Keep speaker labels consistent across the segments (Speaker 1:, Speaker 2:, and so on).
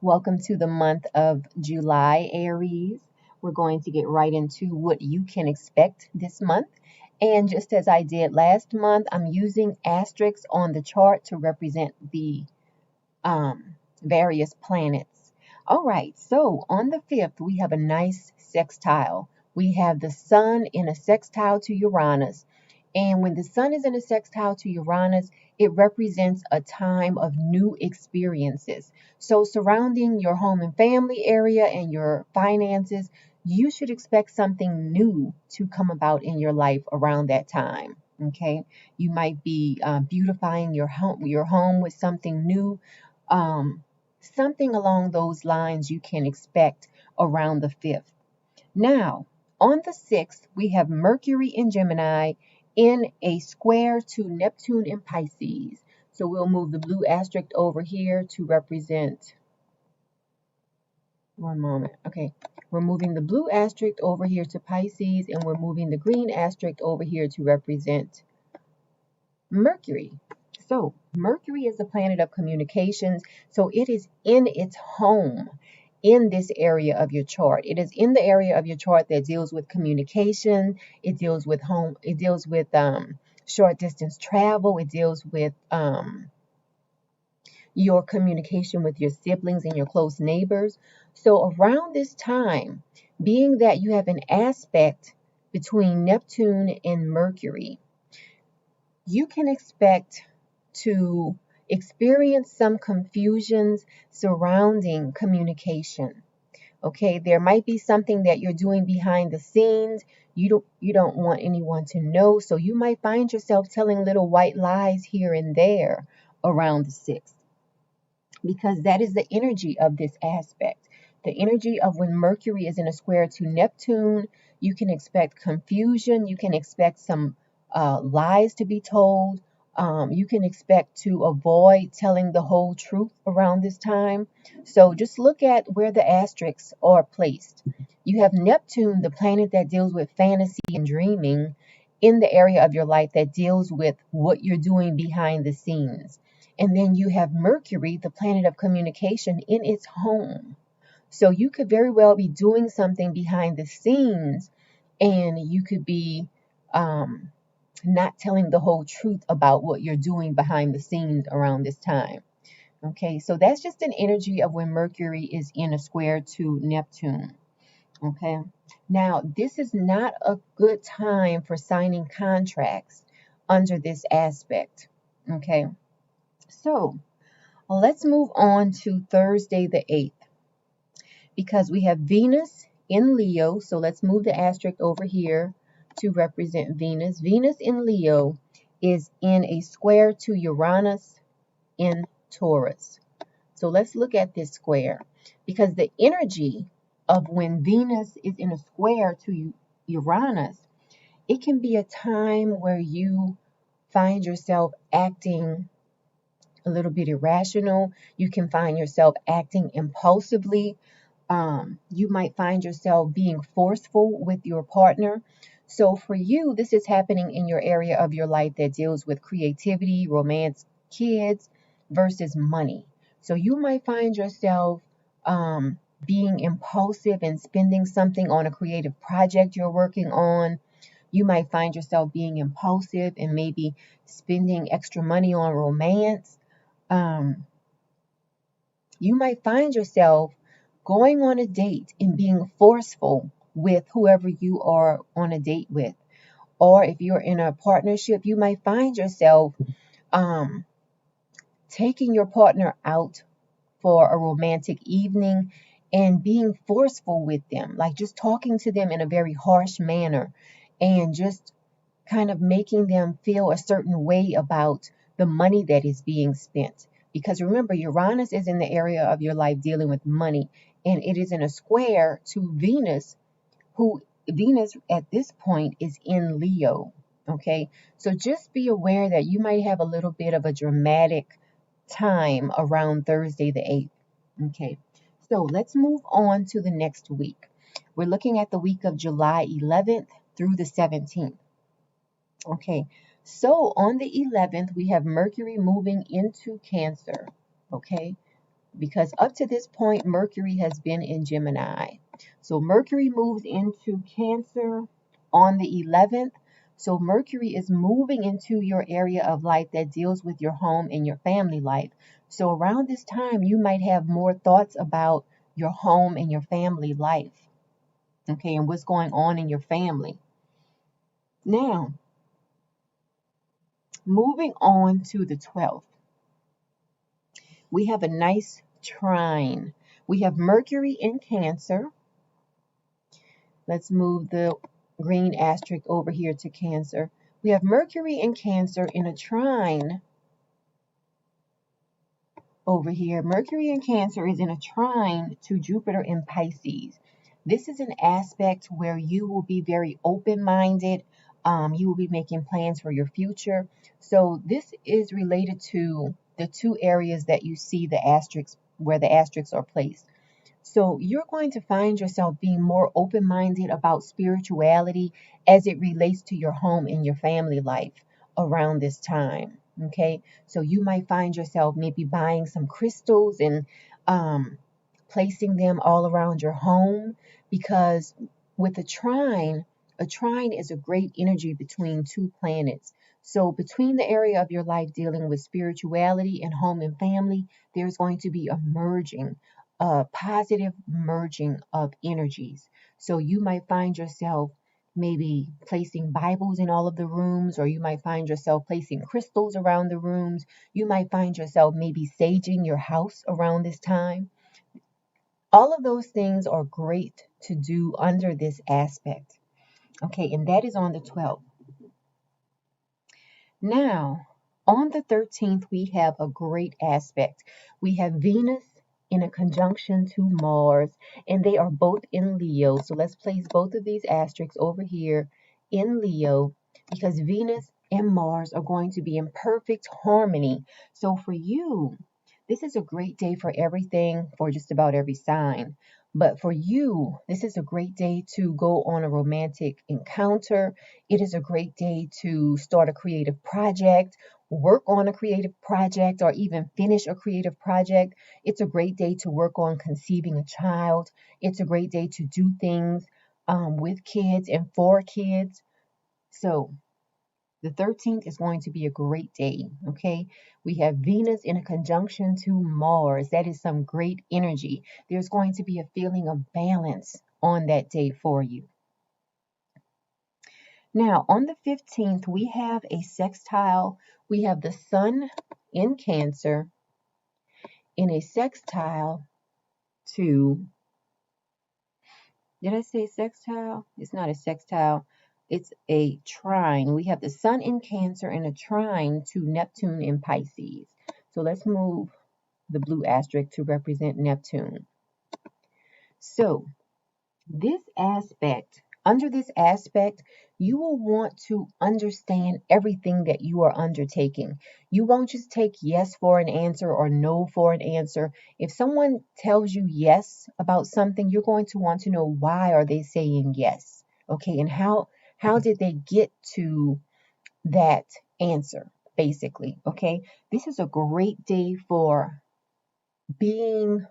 Speaker 1: Welcome to the month of July, Aries. We're going to get right into what you can expect this month. And just as I did last month, I'm using asterisks on the chart to represent the various planets. All right, so on the 5th, we have a nice sextile. We have the Sun in a sextile to Uranus. And when the Sun is in a sextile to Uranus, it represents a time of new experiences. So, surrounding your home and family area and your finances, you should expect something new to come about in your life around that time. Okay, you might be beautifying your home with something new, something along those lines you can expect around the 5th. Now, on the 6th, we have Mercury in Gemini in a square to Neptune in Pisces. So we'll move the blue asterisk over here to represent, one moment. Okay, we're moving the blue asterisk over here to Pisces, and we're moving the green asterisk over here to represent Mercury. So Mercury is the planet of communications. So it is in its home in this area of your chart. It is in the area of your chart that deals with communication. It deals with home. It deals with short distance travel. It deals with your communication with your siblings and your close neighbors. So around this time, being that you have an aspect between Neptune and Mercury, you can expect to experience some confusions surrounding communication. Okay, there might be something that you're doing behind the scenes. You don't want anyone to know, so you might find yourself telling little white lies here and there around the 6th, because that is the energy of this aspect. The energy of when Mercury is in a square to Neptune, you can expect confusion. You can expect some lies to be told. You can expect to avoid telling the whole truth around this time. So just look at where the asterisks are placed. You have Neptune, the planet that deals with fantasy and dreaming, in the area of your life that deals with what you're doing behind the scenes. And then you have Mercury, the planet of communication, in its home. So you could very well be doing something behind the scenes, and you could be not telling the whole truth about what you're doing behind the scenes around this time. Okay, so that's just an energy of when Mercury is in a square to Neptune. Okay, now this is not a good time for signing contracts under this aspect. Okay, so let's move on to Thursday the 8th, because we have Venus in Leo. So let's move the asterisk over here to represent Venus. Venus in Leo is in a square to Uranus in Taurus. So let's look at this square, because the energy of when Venus is in a square to Uranus, it can be a time where you find yourself acting a little bit irrational. You can find yourself acting impulsively. You might find yourself being forceful with your partner. So for you, this is happening in your area of your life that deals with creativity, romance, kids versus money. So you might find yourself being impulsive and spending something on a creative project you're working on. You might find yourself being impulsive and maybe spending extra money on romance. You might find yourself going on a date and being forceful with whoever you are on a date with. Or if you're in a partnership, you might find yourself taking your partner out for a romantic evening and being forceful with them, like just talking to them in a very harsh manner and just kind of making them feel a certain way about the money that is being spent. Because remember, Uranus is in the area of your life dealing with money, and it is in a square to Venus, who Venus at this point is in Leo. Okay, so just be aware that you might have a little bit of a dramatic time around Thursday the 8th. Okay, so let's move on to the next week. We're looking at the week of July 11th through the 17th. Okay, so on the 11th, we have Mercury moving into Cancer. Okay, because up to this point, Mercury has been in Gemini. So Mercury moves into Cancer on the 11th. So Mercury is moving into your area of life that deals with your home and your family life. So around this time, you might have more thoughts about your home and your family life, okay, and what's going on in your family. Now, moving on to the 12th, we have a nice trine. We have Mercury in Cancer. Let's move the green asterisk over here to Cancer. We have Mercury in Cancer in a trine over here. Mercury in Cancer is in a trine to Jupiter in Pisces. This is an aspect where you will be very open-minded. You will be making plans for your future. So this is related to the two areas that you see the asterisks, where the asterisks are placed. So you're going to find yourself being more open-minded about spirituality as it relates to your home and your family life around this time. Okay, so you might find yourself maybe buying some crystals and placing them all around your home, because with a trine is a great energy between two planets. So between the area of your life dealing with spirituality and home and family, there's going to be a positive merging of energies. So you might find yourself maybe placing Bibles in all of the rooms, or you might find yourself placing crystals around the rooms. You might find yourself maybe saging your house around this time. All of those things are great to do under this aspect. Okay, and that is on the 12th. Now, on the 13th, we have a great aspect. We have Venus in a conjunction to Mars, and they are both in Leo. So let's place both of these asterisks over here in Leo, because Venus and Mars are going to be in perfect harmony. So for you, this is a great day for everything, for just about every sign. But for you, this is a great day to go on a romantic encounter. It is a great day to start a creative project, work on a creative project, or even finish a creative project. It's a great day to work on conceiving a child. It's a great day to do things with kids and for kids. So the 13th is going to be a great day, okay? We have Venus in a conjunction to Mars. That is some great energy. There's going to be a feeling of balance on that day for you. Now, on the 15th, we have a sextile. We have the Sun in Cancer in a sextile to, did I say sextile? It's not a sextile. It's a trine. We have the Sun in Cancer and a trine to Neptune in Pisces. So let's move the blue asterisk to represent Neptune. So under this aspect, you will want to understand everything that you are undertaking. You won't just take yes for an answer or no for an answer. If someone tells you yes about something, you're going to want to know, why are they saying yes? Okay, and how did they get to that answer, basically? Okay, this is a great day for being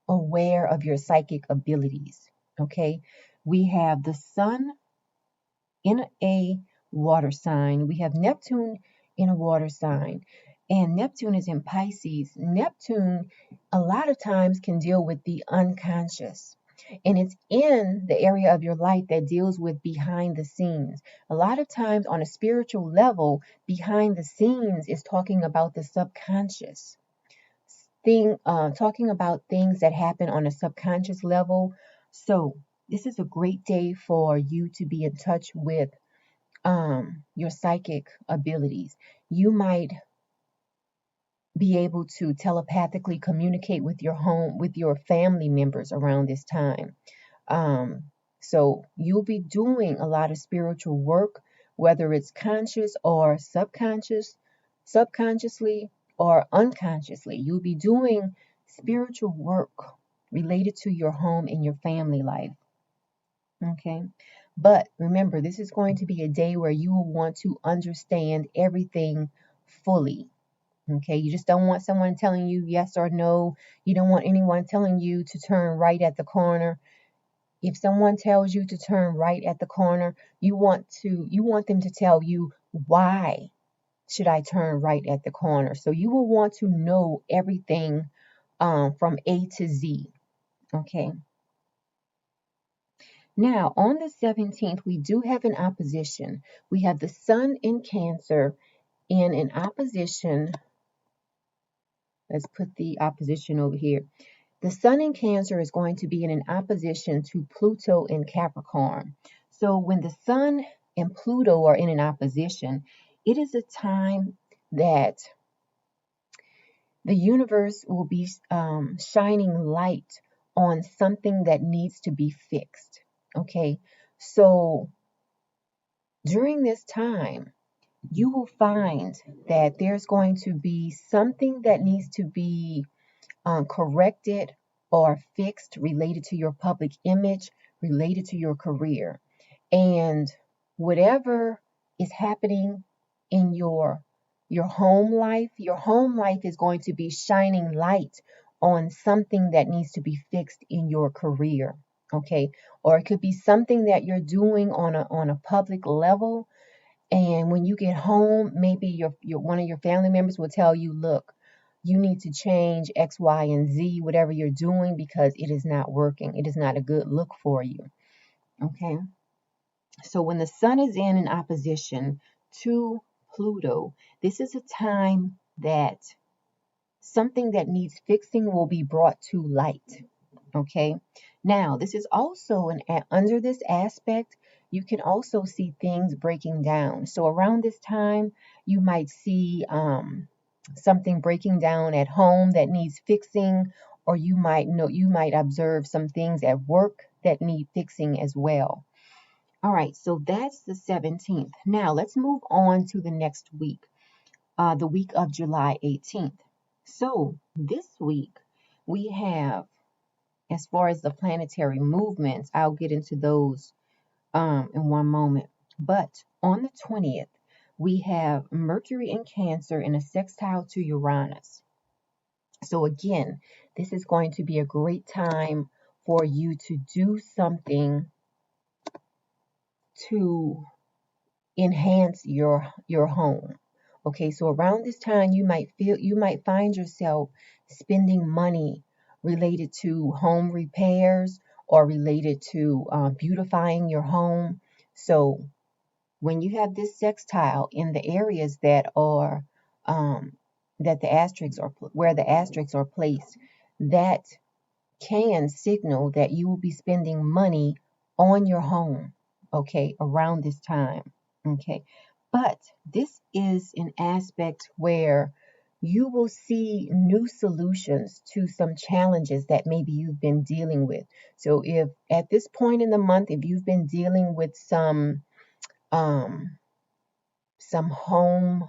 Speaker 1: aware of your psychic abilities. Okay, we have the Sun in a water sign. We have Neptune in a water sign, and Neptune is in Pisces. Neptune, a lot of times, can deal with the unconscious, and it's in the area of your life that deals with behind the scenes. A lot of times, on a spiritual level, behind the scenes is talking about the subconscious talking about things that happen on a subconscious level. So this is a great day for you to be in touch with your psychic abilities. You might be able to telepathically communicate with your family members around this time. So you'll be doing a lot of spiritual work, whether it's conscious or subconsciously or unconsciously. You'll be doing spiritual work related to your home and your family life. Okay. But remember, this is going to be a day where you will want to understand everything fully. Okay, you just don't want someone telling you yes or no. You don't want anyone telling you to turn right at the corner. If someone tells you to turn right at the corner, you want them to tell you, why should I turn right at the corner? So you will want to know everything from A to Z. Okay. Now, on the 17th, we do have an opposition. We have the Sun in Cancer in an opposition. Let's put the opposition over here. The Sun in Cancer is going to be in an opposition to Pluto in Capricorn. So when the Sun and Pluto are in an opposition, it is a time that the universe will be shining light on something that needs to be fixed. Okay, so during this time, you will find that there's going to be something that needs to be corrected or fixed related to your public image, related to your career. And whatever is happening in your home life is going to be shining light on something that needs to be fixed in your career. Okay, or it could be something that you're doing on a public level, and when you get home, maybe your one of your family members will tell you, look, you need to change X, Y, and Z, whatever you're doing, because it is not working. It is not a good look for you. Okay. So when the sun is in opposition to Pluto, this is a time that something that needs fixing will be brought to light. Okay. Now, this is also under this aspect, you can also see things breaking down. So around this time, you might see something breaking down at home that needs fixing, or you might observe some things at work that need fixing as well. All right, so that's the 17th. Now let's move on to the next week, the week of July 18th. So this week we have, as far as the planetary movements, I'll get into those in one moment. But on the 20th, we have Mercury in Cancer in a sextile to Uranus. So again, this is going to be a great time for you to do something to enhance your home. Okay, so around this time you might find yourself spending money related to home repairs or related to beautifying your home. So when you have this sextile in the areas that are that the asterisks are where the asterisks are placed, that can signal that you will be spending money on your home, okay, around this time, okay. But this is an aspect where you will see new solutions to some challenges that maybe you've been dealing with. So if at this point in the month, if you've been dealing with um some home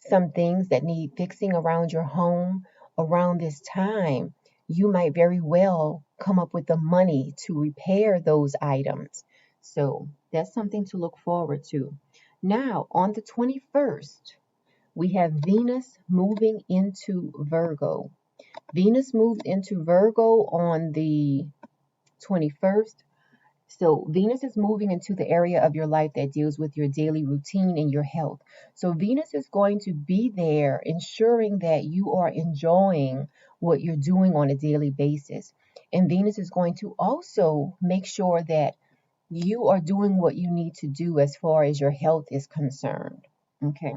Speaker 1: some things that need fixing around your home around this time, you might very well come up with the money to repair those items. So that's something to look forward to. Now, on the 21st, we have Venus moving into Virgo. Venus moved into Virgo on the 21st. So Venus is moving into the area of your life that deals with your daily routine and your health. So Venus is going to be there ensuring that you are enjoying what you're doing on a daily basis. And Venus is going to also make sure that you are doing what you need to do as far as your health is concerned. Okay.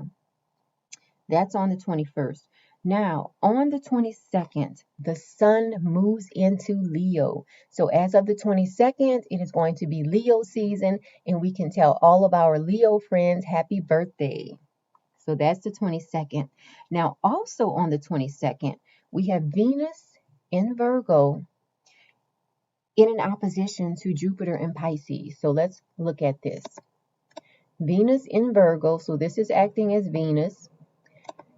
Speaker 1: That's on the 21st. Now, on the 22nd, the sun moves into Leo. So, as of the 22nd, it is going to be Leo season, and we can tell all of our Leo friends happy birthday. So, that's the 22nd. Now, also on the 22nd, we have Venus in Virgo in an opposition to Jupiter in Pisces. So, let's look at this. Venus in Virgo, so this is acting as Venus,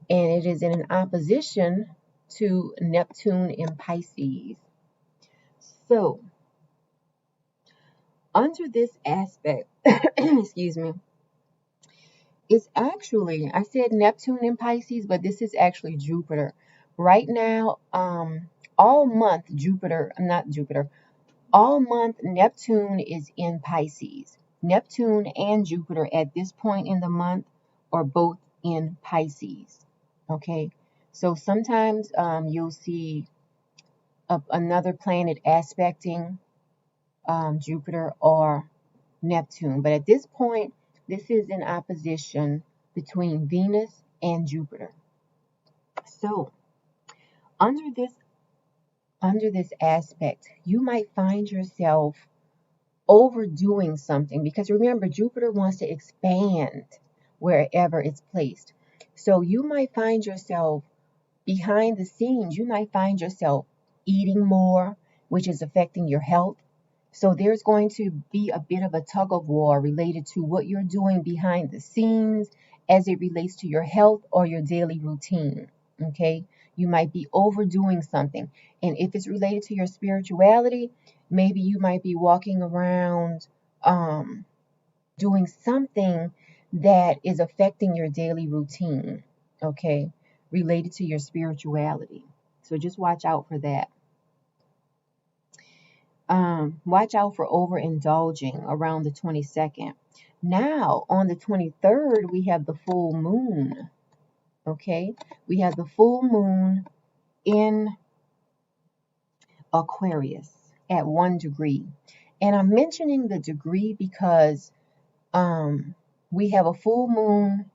Speaker 1: and it is in an opposition to Neptune in Pisces. So, under this aspect, excuse me, It's actually, I said Neptune in Pisces, but this is actually Jupiter. Right now, all month, all month, Neptune is in Pisces. Neptune and Jupiter at this point in the month are both in Pisces. Okay, so sometimes you'll see another planet aspecting Jupiter or Neptune. But at this point, this is in opposition between Venus and Jupiter. So under this aspect, you might find yourself overdoing something because remember, Jupiter wants to expand wherever it's placed. So you might find yourself behind the scenes, you might find yourself eating more, which is affecting your health. So there's going to be a bit of a tug of war related to what you're doing behind the scenes as it relates to your health or your daily routine. Okay? You might be overdoing something. And if it's related to your spirituality, maybe you might be walking around doing something that is affecting your daily routine. Okay? Related to your spirituality. So just watch out for that. Watch out for overindulging around the 22nd. Now, on the 23rd, we have the full moon. Okay? We have the full moon in Aquarius at 1 degree. And I'm mentioning the degree because we have a full moon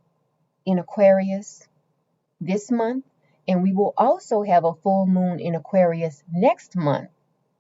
Speaker 1: in Aquarius this month, and we will also have a full moon in Aquarius next month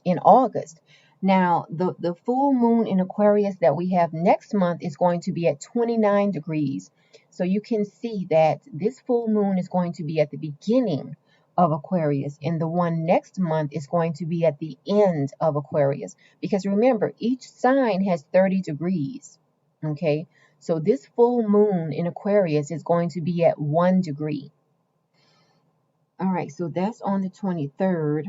Speaker 1: in August. Now, the full moon in Aquarius that we have next month is going to be at 29 degrees. So you can see that this full moon is going to be at the beginning of Aquarius, and the one next month is going to be at the end of Aquarius. Because remember, each sign has 30 degrees. Okay, so this full moon in Aquarius is going to be at 1 degree. All right, so that's on the 23rd.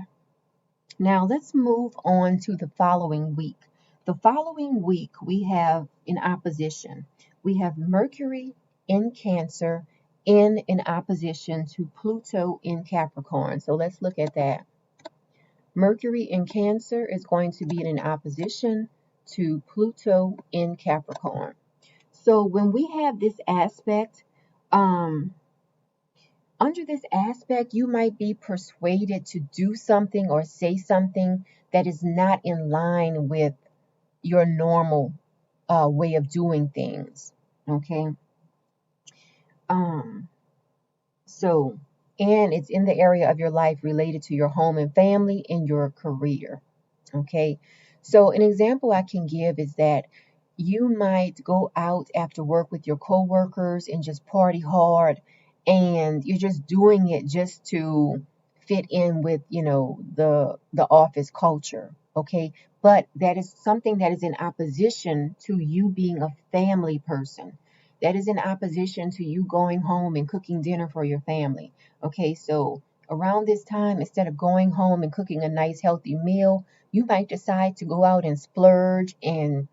Speaker 1: Now let's move on to the following week. The following week we have in opposition. We have Mercury in Cancer in opposition to Pluto in Capricorn. So let's look at that. Mercury in Cancer is going to be in opposition to Pluto in Capricorn. So when we have this aspect, under this aspect, you might be persuaded to do something or say something that is not in line with your normal way of doing things. Okay. So, and it's in the area of your life related to your home and family and your career. Okay. So, an example I can give is that you might go out after work with your coworkers and just party hard, and you're just doing it just to fit in with, the office culture. Okay. But that is something that is in opposition to you being a family person. That is in opposition to you going home and cooking dinner for your family. Okay, so around this time, instead of going home and cooking a nice healthy meal, you might decide to go out and splurge and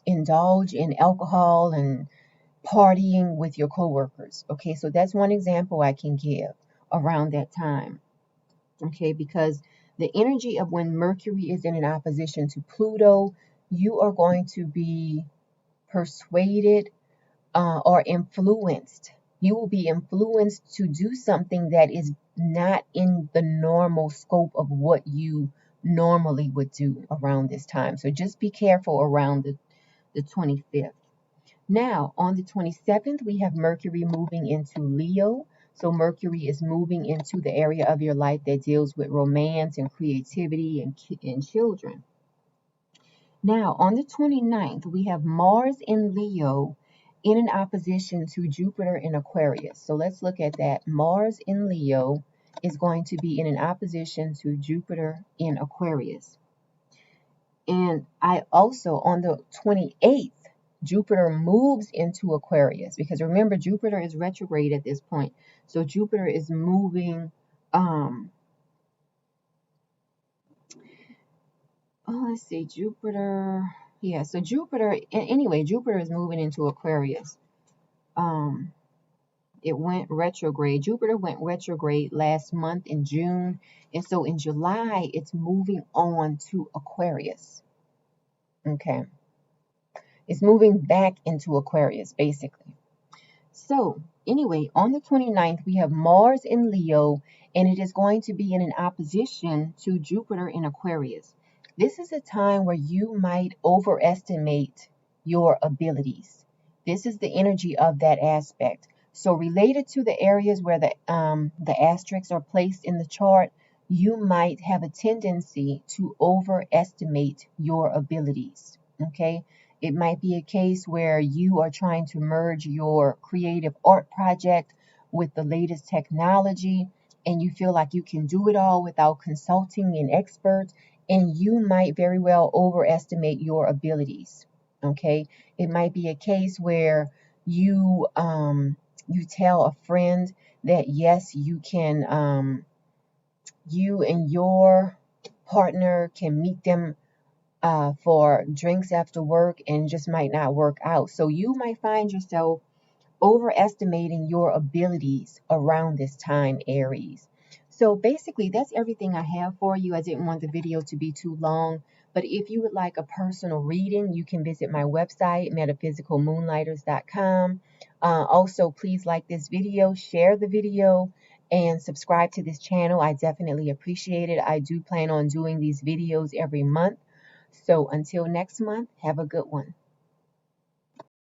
Speaker 1: indulge in alcohol and partying with your coworkers. Okay, so that's one example I can give around that time. Okay, because the energy of when Mercury is in an opposition to Pluto, you are going to be persuaded or influenced. You will be influenced to do something that is not in the normal scope of what you normally would do around this time. So just be careful around the 25th. Now, on the 27th, we have Mercury moving into Leo. So Mercury is moving into the area of your life that deals with romance and creativity and children. Now, on the 29th, we have Mars in Leo in an opposition to Jupiter in Aquarius. So let's look at that. Mars in Leo is going to be in an opposition to Jupiter in Aquarius. And I also, on the 28th, Jupiter moves into Aquarius, because remember, Jupiter is retrograde at this point. So Jupiter is moving, let's see, Jupiter. Yeah, so Jupiter, anyway, Jupiter is moving into Aquarius. it went retrograde. Jupiter went retrograde last month in June. And so in July, it's moving on to Aquarius. Okay. It's moving back into Aquarius, basically. So, anyway, on the 29th, we have Mars in Leo, and it is going to be in an opposition to Jupiter in Aquarius. This is a time where you might overestimate your abilities. This is the energy of that aspect. So, related to the areas where the asterisks are placed in the chart, you might have a tendency to overestimate your abilities. Okay. It might be a case where you are trying to merge your creative art project with the latest technology, and you feel like you can do it all without consulting an expert, and you might very well overestimate your abilities. Okay, it might be a case where you tell a friend that yes, you and your partner can meet them for drinks after work, and just might not work out. So you might find yourself overestimating your abilities around this time, Aries. So basically, that's everything I have for you. I didn't want the video to be too long, but if you would like a personal reading, you can visit my website, metaphysicalmoonlighters.com. Also, please like this video, share the video, and subscribe to this channel. I definitely appreciate it. I do plan on doing these videos every month. So until next month, have a good one.